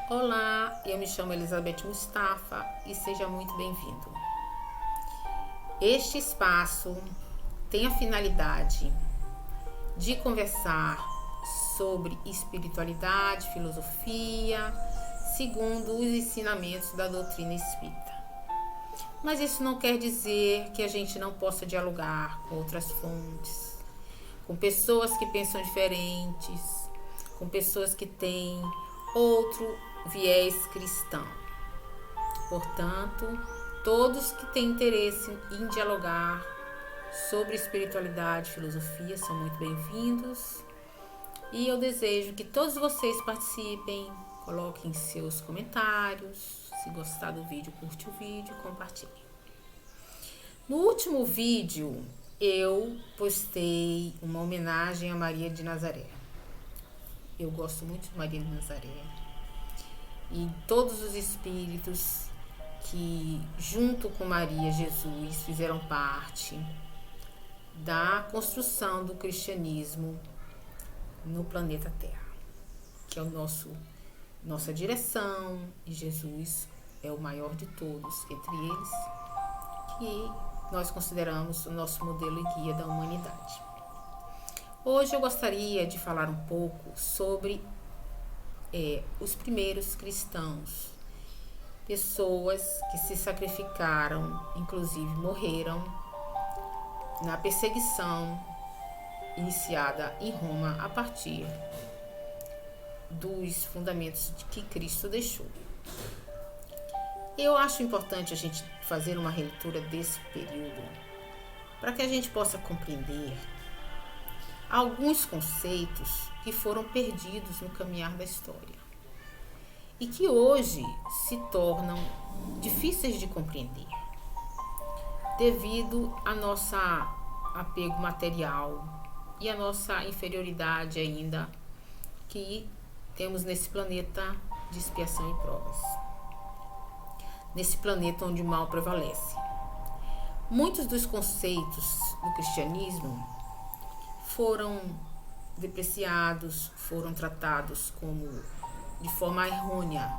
Olá, eu me chamo Elizabeth Mustafa e seja muito bem-vindo. Este espaço tem a finalidade de conversar sobre espiritualidade, filosofia, segundo os ensinamentos da doutrina espírita. Mas isso não quer dizer que a gente não possa dialogar com outras fontes, com pessoas que pensam diferentes, com pessoas que têm outro viés cristão. Portanto, todos que têm interesse em dialogar sobre espiritualidade e filosofia são muito bem-vindos. E eu desejo que todos vocês participem, coloquem seus comentários. Se gostar do vídeo, curte o vídeo, compartilhe. No último vídeo, eu postei uma homenagem a Maria de Nazaré. Eu gosto muito de Maria de Nazaré. E todos os espíritos que, junto com Maria Jesus, fizeram parte da construção do cristianismo no planeta Terra, que é nossa direção, e Jesus é o maior de todos entre eles, que nós consideramos o nosso modelo e guia da humanidade. Hoje eu gostaria de falar um pouco sobre os primeiros cristãos, pessoas que se sacrificaram, inclusive morreram na perseguição iniciada em Roma a partir dos fundamentos que Cristo deixou. Eu acho importante a gente fazer uma releitura desse período para que a gente possa compreender alguns conceitos que foram perdidos no caminhar da história e que hoje se tornam difíceis de compreender devido ao nosso apego material e a nossa inferioridade ainda que temos nesse planeta de expiação e provas, nesse planeta onde o mal prevalece. Muitos dos conceitos do cristianismo foram depreciados, foram tratados como de forma errônea,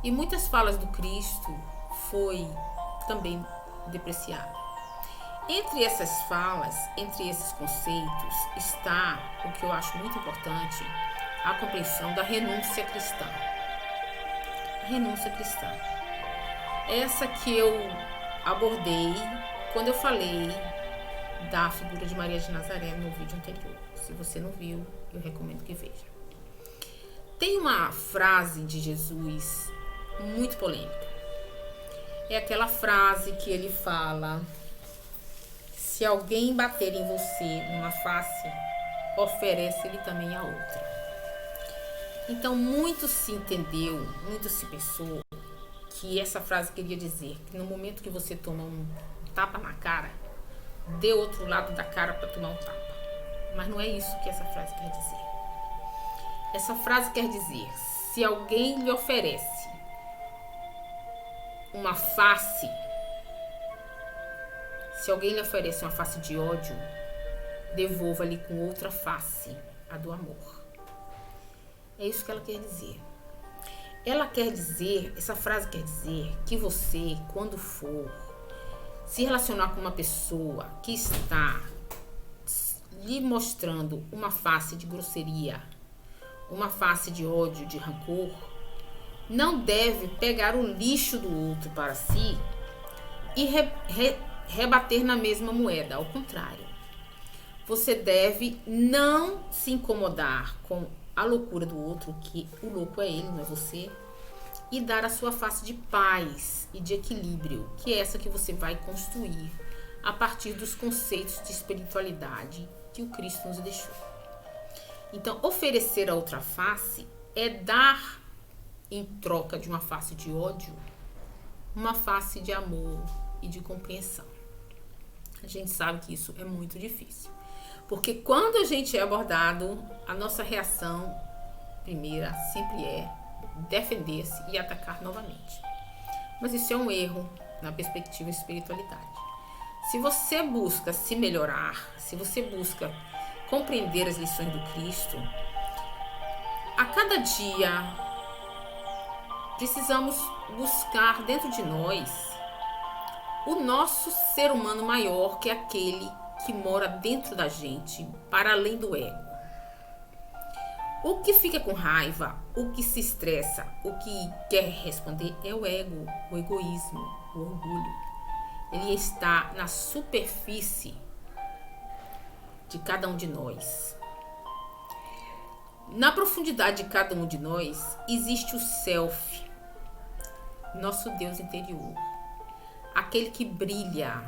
e muitas falas do Cristo foi também depreciada. Entre essas falas, entre esses conceitos, está o que eu acho muito importante, a compreensão da renúncia cristã. A renúncia cristã. Essa que eu abordei quando eu falei da figura de Maria de Nazaré no vídeo anterior. Se você não viu, eu recomendo que veja. Tem uma frase de Jesus muito polêmica. É aquela frase que ele fala: se alguém bater em você numa face, oferece-lhe também a outra. Então, muito se entendeu, muito se pensou que essa frase queria dizer que no momento que você toma um tapa na cara, dê outro lado da cara para tomar um tapa. Mas não é isso que essa frase quer dizer. Essa frase quer dizer: se alguém lhe oferece uma face, se alguém lhe oferece uma face de ódio, devolva-lhe com outra face, a do amor. É isso que ela quer dizer. Ela quer dizer, essa frase quer dizer que você, quando for se relacionar com uma pessoa que está lhe mostrando uma face de grosseria, uma face de ódio, de rancor, não deve pegar o lixo do outro para si e rebater na mesma moeda. Ao contrário, você deve não se incomodar com a loucura do outro, que o louco é ele, não é você, e dar a sua face de paz e de equilíbrio, que é essa que você vai construir a partir dos conceitos de espiritualidade que o Cristo nos deixou. Então, oferecer a outra face é dar, em troca de uma face de ódio, uma face de amor e de compreensão. A gente sabe que isso é muito difícil, porque quando a gente é abordado, a nossa reação primeira sempre é defender-se e atacar novamente. Mas isso é um erro na perspectiva de espiritualidade. Se você busca se melhorar, se você busca compreender as lições do Cristo, a cada dia precisamos buscar dentro de nós o nosso ser humano maior, que é aquele que mora dentro da gente, para além do ego. O que fica com raiva, o que se estressa, o que quer responder é o ego, o egoísmo, o orgulho. Ele está na superfície de cada um de nós. Na profundidade de cada um de nós existe o self, nosso Deus interior, aquele que brilha,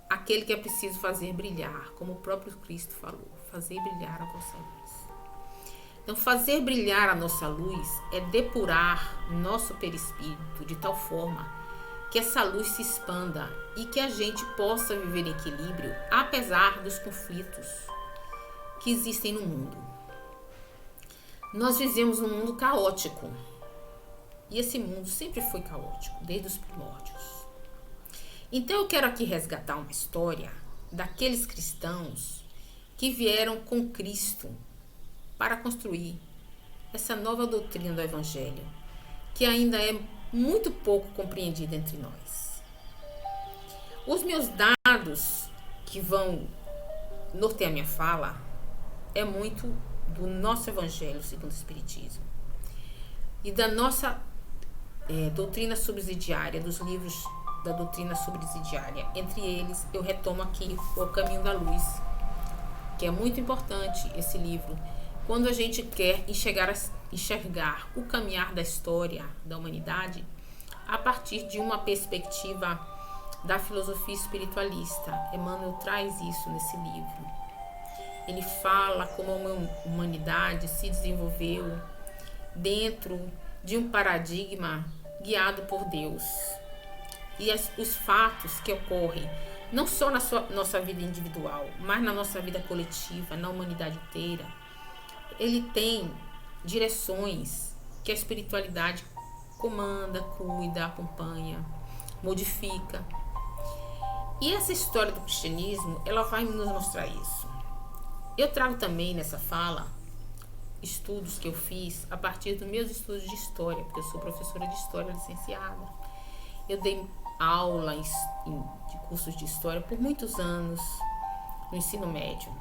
aquele que é preciso fazer brilhar, como o próprio Cristo falou, fazer brilhar a vossa luz. Então, fazer brilhar a nossa luz é depurar nosso perispírito de tal forma que essa luz se expanda e que a gente possa viver em equilíbrio, apesar dos conflitos que existem no mundo. Nós vivemos num mundo caótico. E esse mundo sempre foi caótico, desde os primórdios. Então eu quero aqui resgatar uma história daqueles cristãos que vieram com Cristo para construir essa nova doutrina do Evangelho, que ainda é muito pouco compreendida entre nós. Os meus dados que vão nortear minha fala é muito do nosso Evangelho segundo o Espiritismo e da nossa doutrina subsidiária, dos livros da doutrina subsidiária. Entre eles, eu retomo aqui O Caminho da Luz, que é muito importante esse livro, quando a gente quer enxergar o caminhar da história da humanidade a partir de uma perspectiva da filosofia espiritualista. Emmanuel traz isso nesse livro. Ele fala como a humanidade se desenvolveu dentro de um paradigma guiado por Deus. E os fatos que ocorrem, não só na nossa vida individual, mas na nossa vida coletiva, na humanidade inteira, ele tem direções que a espiritualidade comanda, cuida, acompanha, modifica. E essa história do cristianismo, ela vai nos mostrar isso. Eu trago também nessa fala estudos que eu fiz a partir dos meus estudos de história, porque eu sou professora de história licenciada. Eu dei aula de cursos de história por muitos anos no ensino médio.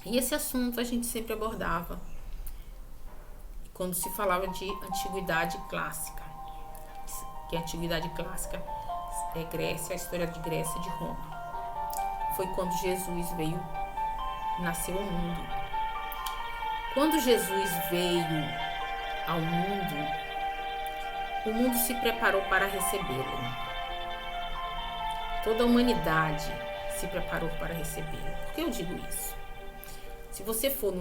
E esse assunto a gente sempre abordava quando se falava de antiguidade clássica, que a antiguidade clássica é Grécia, a história de Grécia e de Roma. Foi quando Jesus nasceu ao mundo. Quando Jesus veio ao mundo, o mundo se preparou para recebê-lo. Toda a humanidade se preparou para recebê-lo. Por que eu digo isso? Se você for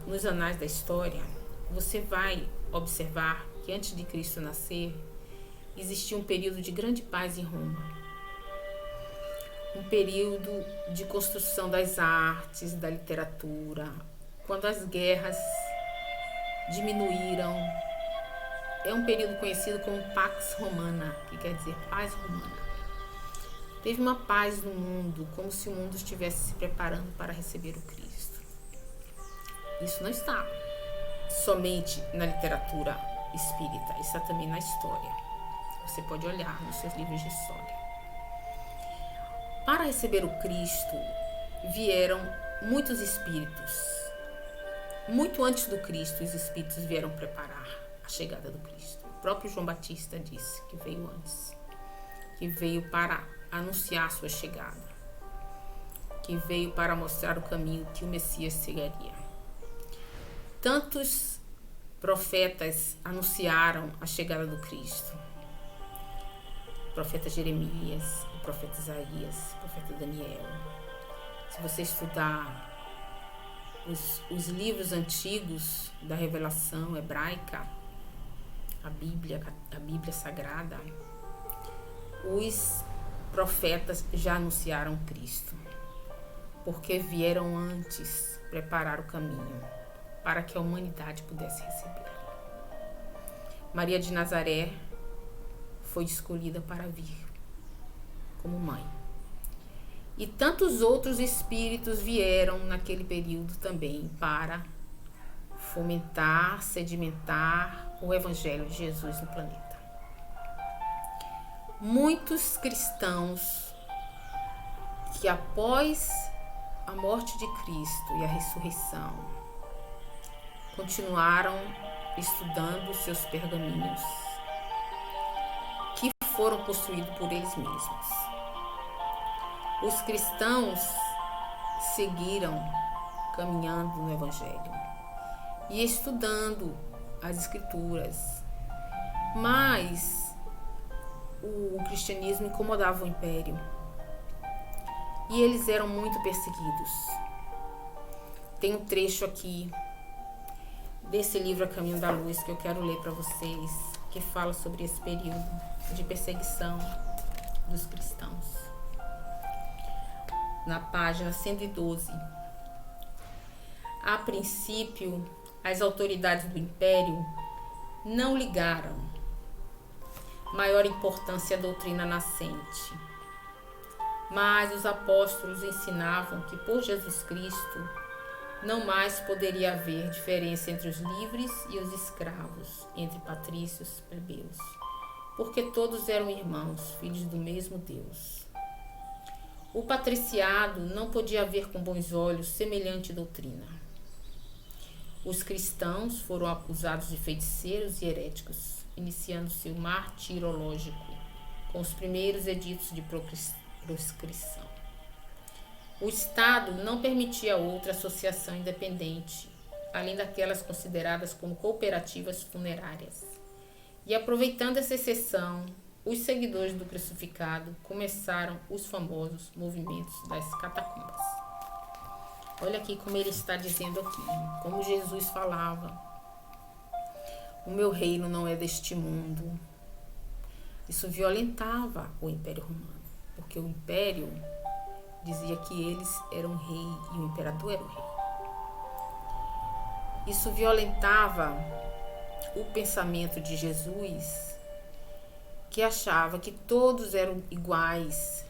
nos anais da história, você vai observar que antes de Cristo nascer, existia um período de grande paz em Roma. Um período de construção das artes, da literatura, quando as guerras diminuíram. É um período conhecido como Pax Romana, que quer dizer paz romana. Teve uma paz no mundo, como se o mundo estivesse se preparando para receber o Cristo. Isso não está somente na literatura espírita, está também na história. Você pode olhar nos seus livros de história. Para receber o Cristo, vieram muitos espíritos. Muito antes do Cristo, os espíritos vieram preparar a chegada do Cristo. O próprio João Batista disse que veio antes, que veio para anunciar sua chegada, que veio para mostrar o caminho que o Messias seguiria. Tantos profetas anunciaram a chegada do Cristo. O profeta Jeremias, o profeta Isaías, o profeta Daniel. Se você estudar os livros antigos da revelação hebraica, a Bíblia Sagrada, os profetas já anunciaram Cristo, porque vieram antes preparar o caminho para que a humanidade pudesse receber. Maria de Nazaré foi escolhida para vir como mãe. E tantos outros espíritos vieram naquele período também para fomentar, sedimentar o Evangelho de Jesus no planeta. muitos cristãos que após a morte de Cristo e a ressurreição continuaram estudando seus pergaminhos, que foram construídos por eles mesmos. Os cristãos seguiram caminhando no Evangelho e estudando as Escrituras, mas o cristianismo incomodava o império e eles eram muito perseguidos. Tem um trecho aqui desse livro A Caminho da Luz que eu quero ler para vocês, que fala sobre esse período de perseguição dos cristãos. Na página 112. A princípio, as autoridades do império não ligaram maior importância à doutrina nascente, mas os apóstolos ensinavam que por Jesus Cristo não mais poderia haver diferença entre os livres e os escravos, entre patrícios e plebeus, porque todos eram irmãos, filhos do mesmo Deus. O patriciado não podia ver com bons olhos semelhante doutrina. Os cristãos foram acusados de feiticeiros e heréticos, iniciando-se o martirológico, com os primeiros editos de proscrição. O Estado não permitia outra associação independente, além daquelas consideradas como cooperativas funerárias. E aproveitando essa exceção, os seguidores do crucificado começaram os famosos movimentos das catacumbas. Olha aqui como ele está dizendo aqui, como Jesus falava: o meu reino não é deste mundo. Isso violentava o Império Romano, porque o Império dizia que eles eram rei e o imperador era o rei. Isso violentava o pensamento de Jesus, que achava que todos eram iguais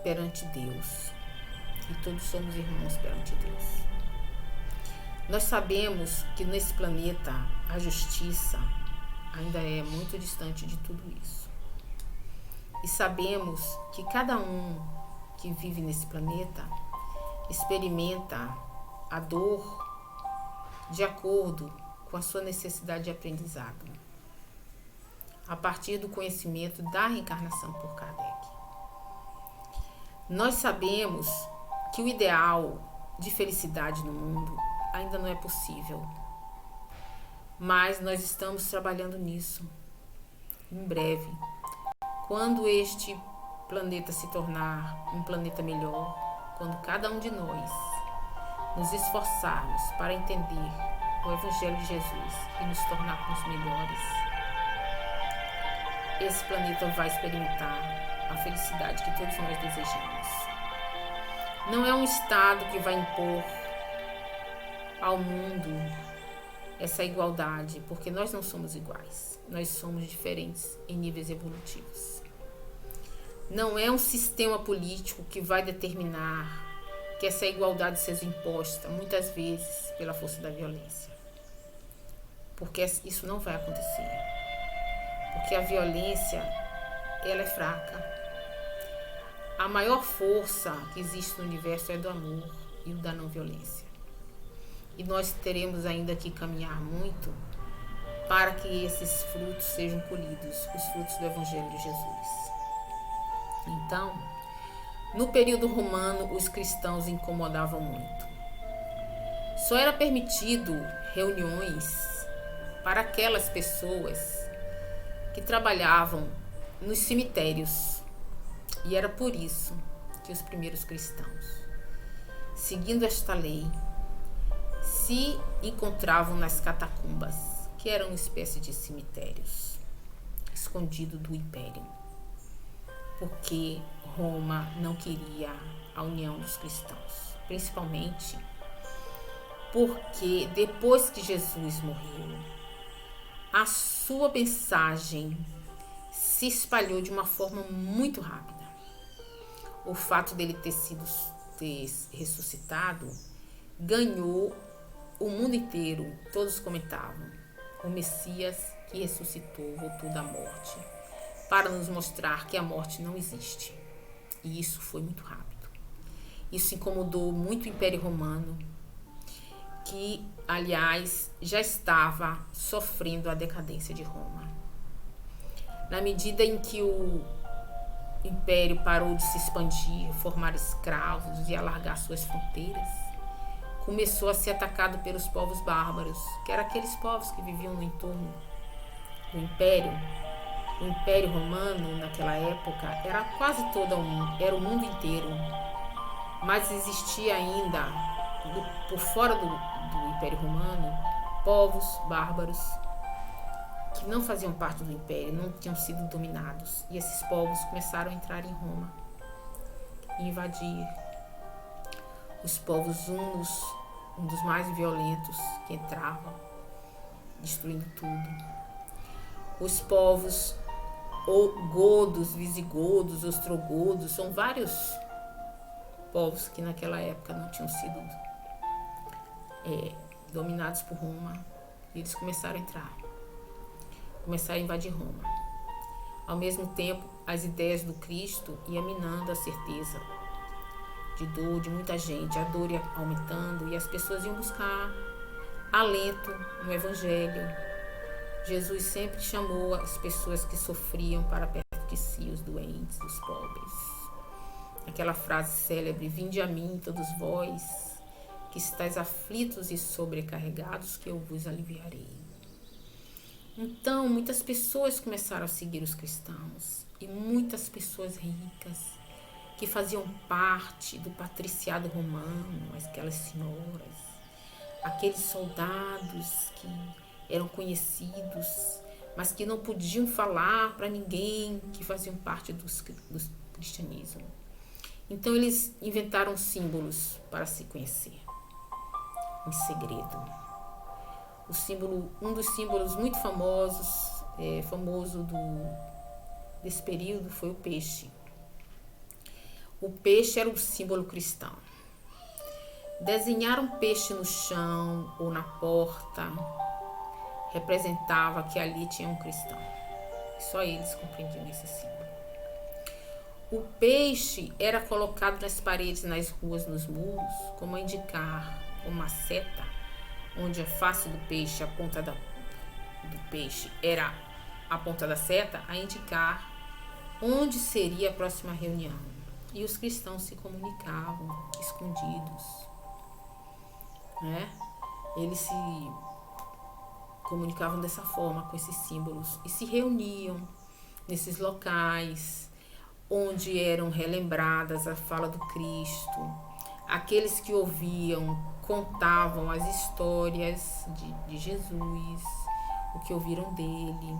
perante Deus, e todos somos irmãos perante Deus. Nós sabemos que nesse planeta a justiça ainda é muito distante de tudo isso. E sabemos que cada um que vive nesse planeta experimenta a dor de acordo com a sua necessidade de aprendizado, a partir do conhecimento da reencarnação por Kardec. Nós sabemos que o ideal de felicidade no mundo ainda não é possível, mas nós estamos trabalhando nisso. Em breve, quando este planeta se tornar um planeta melhor, quando cada um de nós nos esforçarmos para entender o Evangelho de Jesus e nos tornarmos melhores, esse planeta vai experimentar a felicidade que todos nós desejamos. Não é um Estado que vai impor ao mundo essa igualdade, porque nós não somos iguais, nós somos diferentes em níveis evolutivos. Não é um sistema político que vai determinar que essa igualdade seja imposta, muitas vezes pela força da violência. Porque isso não vai acontecer. Porque a violência, ela é fraca. A maior força que existe no universo é do amor e o da não violência. E nós teremos ainda que caminhar muito para que esses frutos sejam colhidos, os frutos do Evangelho de Jesus. Então, no período romano, os cristãos incomodavam muito. Só era permitido reuniões para aquelas pessoas que trabalhavam nos cemitérios. E era por isso que os primeiros cristãos, seguindo esta lei, se encontravam nas catacumbas, que eram uma espécie de cemitérios, escondidos do império. Porque Roma não queria a união dos cristãos, principalmente porque depois que Jesus morreu, a sua mensagem se espalhou de uma forma muito rápida. O fato dele ter ressuscitado ganhou o mundo inteiro. Todos comentavam: o Messias que ressuscitou voltou da morte. para nos mostrar que a morte não existe. E isso foi muito rápido. Isso incomodou muito o Império Romano, que, aliás, já estava sofrendo a decadência de Roma. Na medida em que o Império parou de se expandir, formar escravos e alargar suas fronteiras, começou a ser atacado pelos povos bárbaros, que eram aqueles povos que viviam no entorno do Império. O Império Romano, naquela época, era quase era o mundo inteiro, mas existia ainda, por fora do Império Romano, povos bárbaros que não faziam parte do Império, não tinham sido dominados. E esses povos começaram a entrar em Roma e invadir. Os povos hunos, um dos mais violentos que entravam, destruindo tudo. Os povos godos, visigodos, ostrogodos, são vários povos que naquela época não tinham sido dominados por Roma. E eles começaram a entrar, começaram a invadir Roma. Ao mesmo tempo, as ideias do Cristo iam minando a certeza de dor de muita gente, a dor ia aumentando e as pessoas iam buscar alento no Evangelho. Jesus sempre chamou as pessoas que sofriam para perto de si, os doentes, os pobres. Aquela frase célebre: vinde a mim, todos vós, que estáis aflitos e sobrecarregados, que eu vos aliviarei. Então, muitas pessoas começaram a seguir os cristãos, e muitas pessoas ricas, que faziam parte do patriciado romano, aquelas senhoras, aqueles soldados que eram conhecidos, mas que não podiam falar para ninguém que faziam parte do cristianismo. Então eles inventaram símbolos para se conhecer, em segredo. Um dos símbolos muito famoso desse período foi o peixe. O peixe era um símbolo cristão. Desenhar um peixe no chão ou na porta representava que ali tinha um cristão. Só eles compreendiam esse símbolo. O peixe era colocado nas paredes, nas ruas, nos muros, como a indicar uma seta, onde a face do peixe, a ponta do peixe era a ponta da seta, a indicar onde seria a próxima reunião. E os cristãos se comunicavam escondidos, né? Eles se comunicavam dessa forma, com esses símbolos, e se reuniam nesses locais onde eram relembradas a fala do Cristo. Aqueles que ouviam contavam as histórias de Jesus, o que ouviram dele.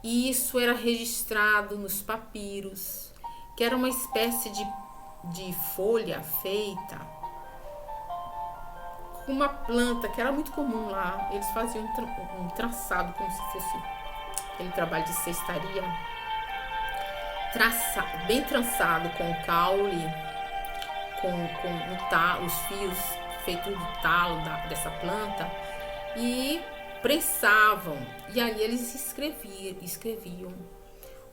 E isso era registrado nos papiros, que era uma espécie de folha feita com uma planta que era muito comum lá. Eles faziam um traçado, como se fosse aquele trabalho de cestaria, bem trançado com caule, com os fios feitos do talo dessa planta, e prensavam, e ali eles escreviam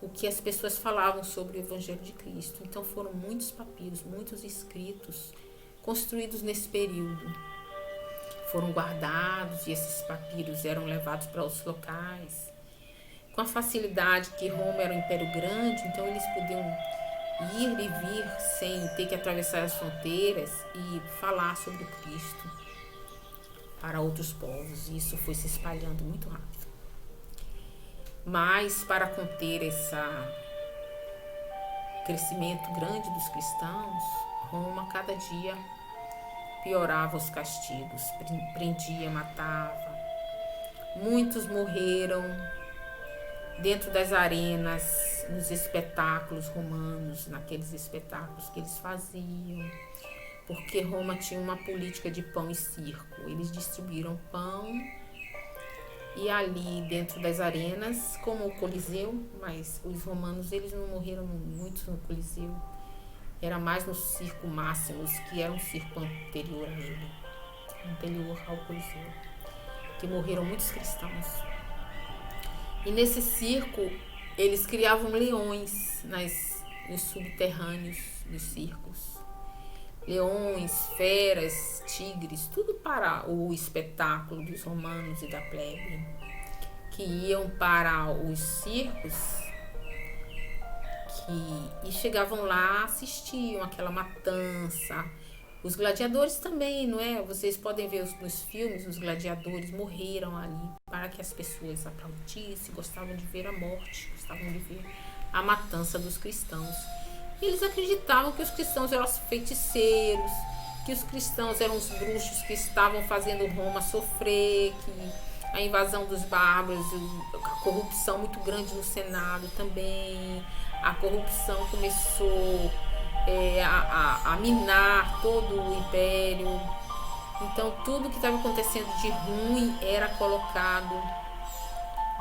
o que as pessoas falavam sobre o Evangelho de Cristo. Então foram muitos papiros, muitos escritos construídos nesse período. Foram guardados e esses papiros eram levados para outros locais. Com a facilidade que Roma era um império grande, então eles podiam ir e vir sem ter que atravessar as fronteiras e falar sobre Cristo para outros povos. E isso foi se espalhando muito rápido. Mas para conter esse crescimento grande dos cristãos, Roma cada dia piorava os castigos, prendia, matava. Muitos morreram dentro das arenas, nos espetáculos romanos, naqueles espetáculos que eles faziam, porque Roma tinha uma política de pão e circo. Eles distribuíram pão, e ali dentro das arenas, como o Coliseu, mas os romanos eles não morreram muito no Coliseu, era mais no circo Máximos, que era um circo anterior a ele, anterior ao Coliseu, que morreram muitos cristãos. E nesse circo Eles criavam leões nos subterrâneos dos circos. Leões, feras, tigres, tudo para o espetáculo dos romanos e da plebe, que iam para os circos e chegavam lá, assistiam aquela matança. Os gladiadores também, não é? Vocês podem ver nos filmes, os gladiadores morreram ali para que as pessoas aplaudissem, gostavam de ver a morte, gostavam de ver a matança dos cristãos. E eles acreditavam que os cristãos eram os feiticeiros, que os cristãos eram os bruxos que estavam fazendo Roma sofrer, que a invasão dos bárbaros, a corrupção muito grande no Senado também, a corrupção começou a minar todo o império. Então tudo que estava acontecendo de ruim era colocado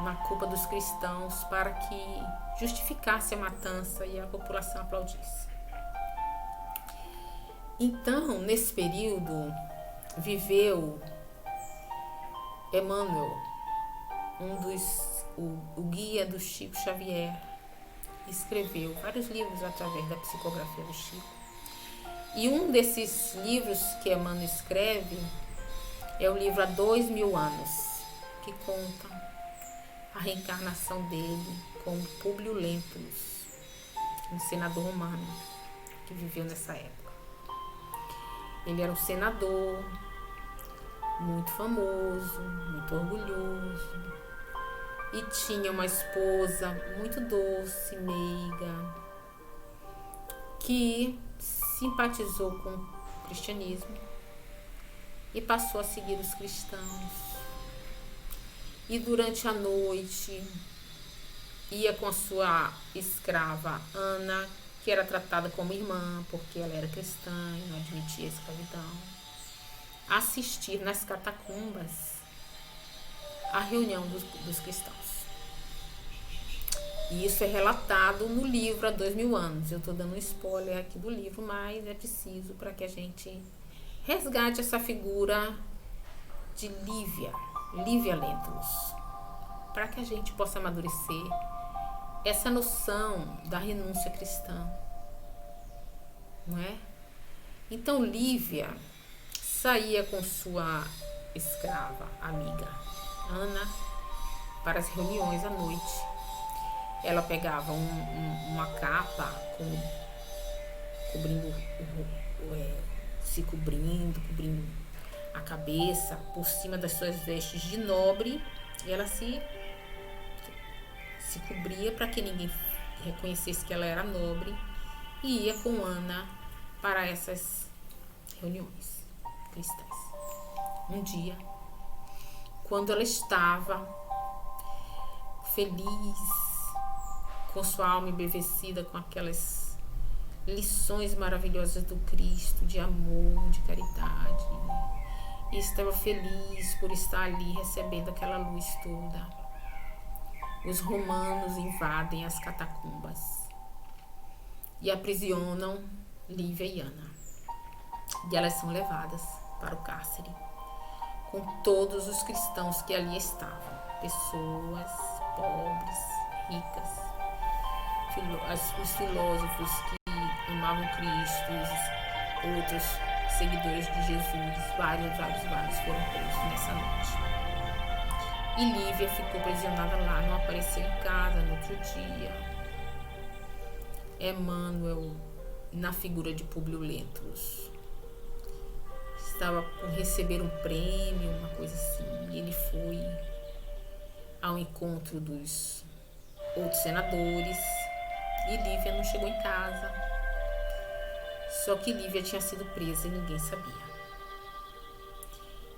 na culpa dos cristãos para que justificasse a matança e a população aplaudisse. Então, nesse período, viveu Emmanuel, o guia do Chico Xavier, escreveu vários livros através da psicografia do Chico. E um desses livros que Emmanuel escreve é o livro Há 2000 Anos, que conta a reencarnação dele como Públio Lentulus, um senador romano que viveu nessa época. Ele era um senador muito famoso, muito orgulhoso, e tinha uma esposa muito doce, meiga, que simpatizou com o cristianismo e passou a seguir os cristãos. E durante a noite ia com a sua escrava Ana, que era tratada como irmã porque ela era cristã e não admitia a escravidão, assistir nas catacumbas a reunião dos cristãos. E isso é relatado no livro Há 2000 Anos. Eu estou dando um spoiler aqui do livro, mas é preciso para que a gente resgate essa figura de Lívia Lentulus, para que a gente possa amadurecer essa noção da renúncia cristã, não é? Então Lívia saía com sua escrava amiga Ana para as reuniões à noite. Ela pegava uma capa cobrindo a cabeça por cima das suas vestes de nobre, e ela se cobria para que ninguém reconhecesse que ela era nobre, e ia com Ana para essas reuniões cristãs. Um dia, quando ela estava feliz, com sua alma embevecida com aquelas lições maravilhosas do Cristo, de amor, de caridade, e estava feliz por estar ali recebendo aquela luz toda, os romanos invadem as catacumbas e aprisionam Lívia e Ana, e elas são levadas para o cárcere com todos os cristãos que ali estavam, pessoas pobres, ricas, os filósofos que amavam Cristo, outros seguidores de Jesus, vários foram presos nessa noite. E Lívia ficou aprisionada lá, não apareceu em casa no outro dia. Emmanuel, na figura de Públio Lentulus, estava por receber um prêmio, uma coisa assim, e ele foi ao encontro dos outros senadores, e Lívia não chegou em casa. Só que Lívia tinha sido presa e ninguém sabia.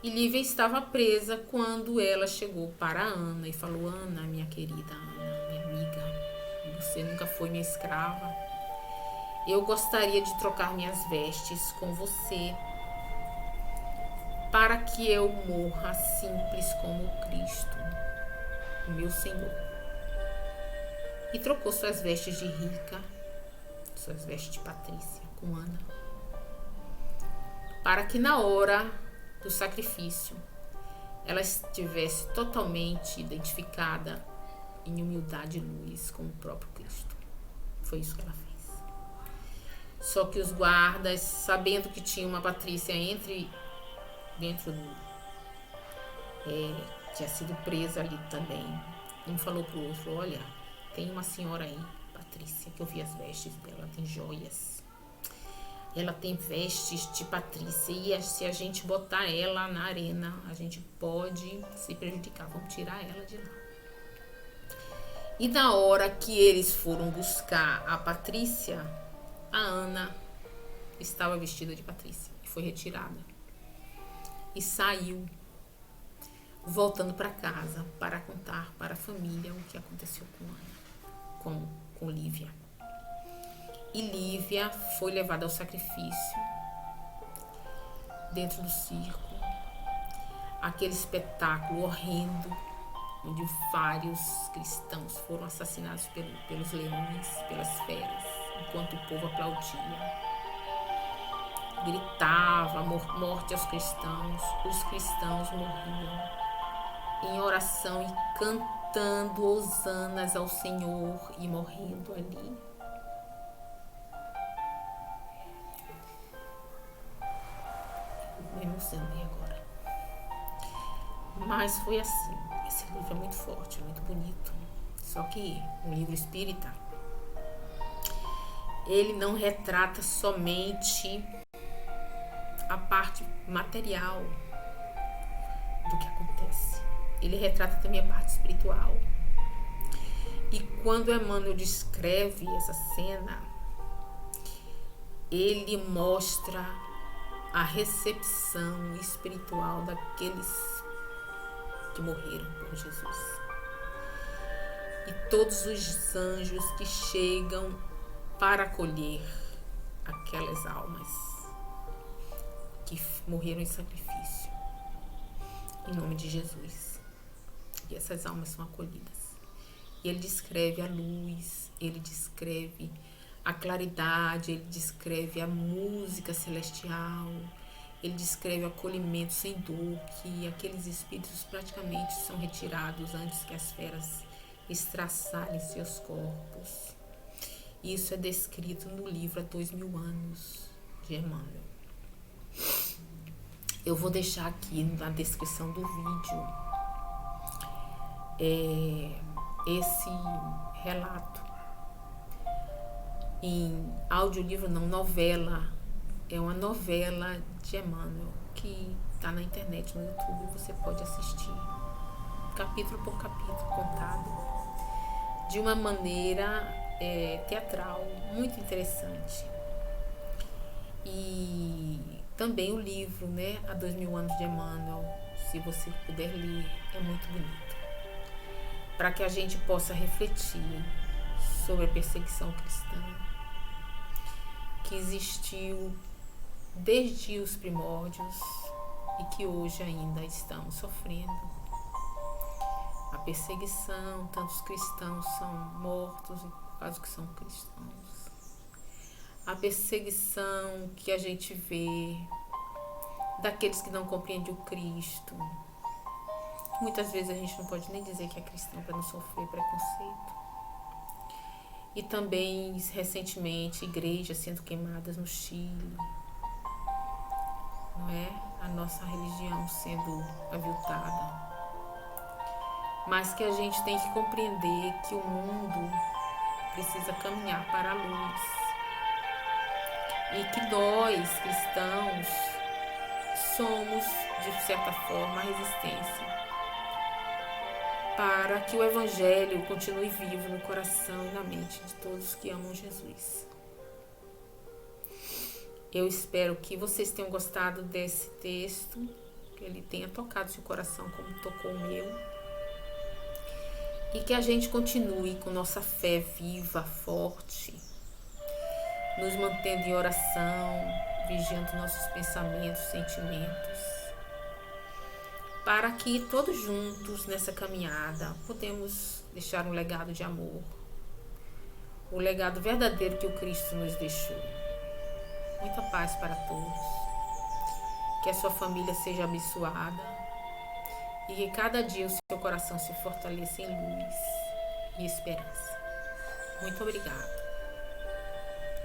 E Lívia estava presa quando ela chegou para Ana e falou: Ana, minha querida Ana, minha amiga, você nunca foi minha escrava. Eu gostaria de trocar minhas vestes com você para que eu morra simples como Cristo, o meu Senhor. E trocou suas vestes de rica, suas vestes de Patrícia, com Ana, para que na hora do sacrifício ela estivesse totalmente identificada em humildade e luz com o próprio Cristo. Foi isso que ela fez. Só que os guardas, sabendo que tinha uma Patrícia dentro do... tinha sido presa ali também. Um falou pro outro, olha, tem uma senhora aí, Patrícia, que eu vi as vestes dela, ela tem joias. Ela tem vestes de Patrícia e se a gente botar ela na arena, a gente pode se prejudicar. Vamos tirar ela de lá. E na hora que eles foram buscar a Patrícia, a Ana estava vestida de Patrícia e foi retirada. E saiu, voltando para casa para contar para a família o que aconteceu com Ana, com Lívia. E Lívia foi levada ao sacrifício dentro do circo. Aquele espetáculo horrendo, onde vários cristãos foram assassinados pelos leões, pelas feras, enquanto o povo aplaudia. Gritava morte aos cristãos. Os cristãos morriam em oração e cantando hosanas ao Senhor e morrendo ali. Me emocionei agora. Mas foi assim. Esse livro é muito forte, é muito bonito. Só que o livro espírita, ele não retrata somente a parte material do que acontece. Ele retrata também a parte espiritual. E quando Emmanuel descreve essa cena, ele mostra a recepção espiritual daqueles que morreram por Jesus. E todos os anjos que chegam para acolher aquelas almas que morreram em sacrifício, em nome de Jesus. E essas almas são acolhidas. E ele descreve a luz, ele descreve a claridade, ele descreve a música celestial, ele descreve o acolhimento sem dor, que aqueles espíritos praticamente são retirados antes que as feras estraçalhem seus corpos. Isso é descrito no livro Há 2000 Anos, de Emmanuel. Eu vou deixar aqui na descrição do vídeo esse relato em audiolivro, não, novela. É uma novela de Emmanuel que está na internet, no YouTube, você pode assistir capítulo por capítulo, contado de uma maneira teatral, muito interessante. E também o livro, né, Há 2000 Anos de Emmanuel, se você puder ler, é muito bonito, para que a gente possa refletir sobre a perseguição cristã que existiu desde os primórdios e que hoje ainda estamos sofrendo. A perseguição, tantos cristãos são mortos por causa que são cristãos. A perseguição que a gente vê daqueles que não compreendem o Cristo. Muitas vezes a gente não pode nem dizer que é cristão para não sofrer preconceito. E também, recentemente, igrejas sendo queimadas no Chile. Não é? A nossa religião sendo aviltada. Mas que a gente tem que compreender que o mundo precisa caminhar para a luz. E que nós, cristãos, somos, de certa forma, a resistência para que o Evangelho continue vivo no coração e na mente de todos que amam Jesus. Eu espero que vocês tenham gostado desse texto, que ele tenha tocado seu coração como tocou o meu, e que a gente continue com nossa fé viva, forte, nos mantendo em oração, vigiando nossos pensamentos, sentimentos, para que todos juntos nessa caminhada podemos deixar um legado de amor, o legado verdadeiro que o Cristo nos deixou. Muita paz para todos, que a sua família seja abençoada e que cada dia o seu coração se fortaleça em luz e esperança. Muito obrigada.